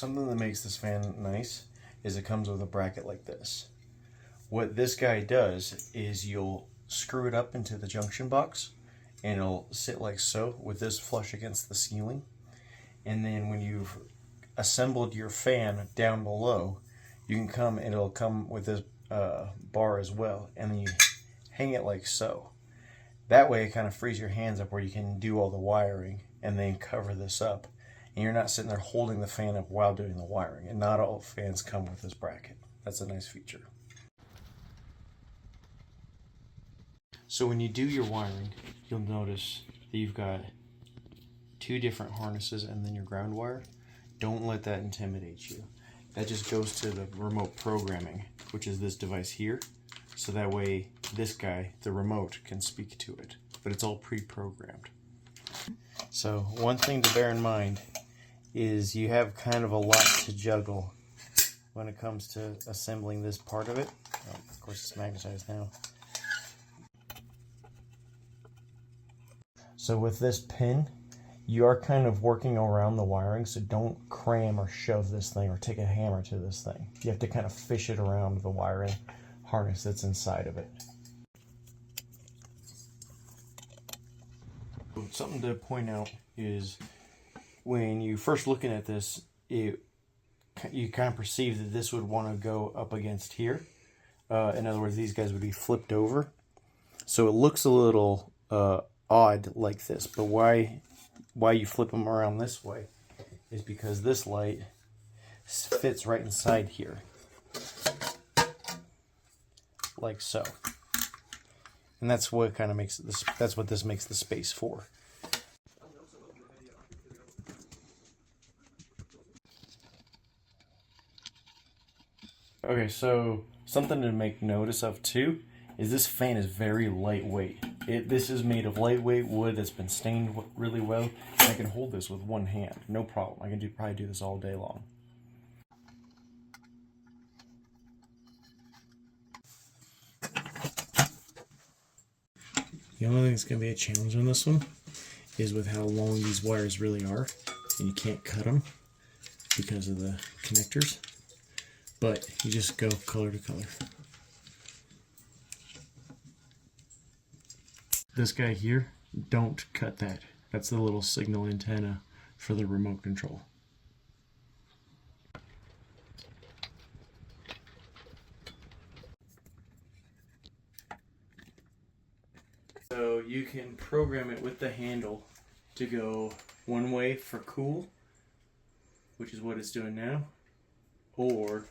something that makes this fan nice is it comes with a bracket like this. What this guy does is you'll screw it up into the junction box and it'll sit like so with this flush against the ceiling. And then when you've assembled your fan down below, you can come and it'll come with this bar as well, and then you hang it like so. That way it kind of frees your hands up where you can do all the wiring and then cover this up, and you're not sitting there holding the fan up while doing the wiring. And not all fans come with this bracket. That's a nice feature. So when you do your wiring, you'll notice that you've got two different harnesses and then your ground wire. Don't let that intimidate you. That just goes to the remote programming, which is this device here. So that way this guy, the remote, can speak to it. But it's all pre-programmed. So one thing to bear in mind is you have kind of a lot to juggle when it comes to assembling this part of it. Oh, of course it's magnetized now. So with this pin, you are kind of working around the wiring, so don't cram or shove this thing or take a hammer to this thing. You have to kind of fish it around the wiring harness that's inside of it. Something to point out is when you first looking at this, you kind of perceive that this would want to go up against here. In other words, these guys would be flipped over. So it looks a little odd like this, but why you flip them around this way is because this light fits right inside here, like so. And that's what kind of makes this, that's what this makes the space for. Okay, so something to make notice of too is this fan is very lightweight. This is made of lightweight wood that's been stained really well, and I can hold this with one hand, no problem. I can probably do this all day long. The only thing that's going to be a challenge on this one is with how long these wires really are, and you can't cut them because of the connectors, but you just go color to color. This guy here, don't cut that. That's the little signal antenna for the remote control. So you can program it with the handle to go one way for cool, which is what it's doing now, or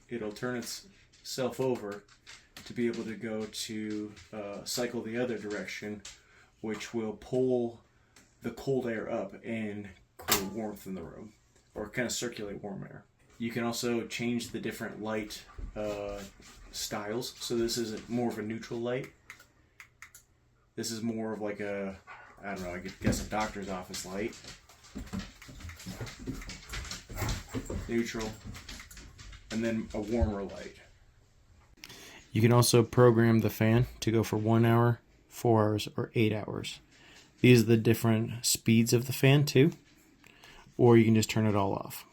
it'll turn itself over to be able to go to cycle the other direction, which will pull the cold air up and create warmth in the room, or kind of circulate warm air. You can also change the different light styles. So this is more of a neutral light. This is more of like a, I don't know, I could guess a doctor's office light. Neutral. And then a warmer light. You can also program the fan to go for 1 hour, 4 hours, or 8 hours. These are the different speeds of the fan too, or you can just turn it all off.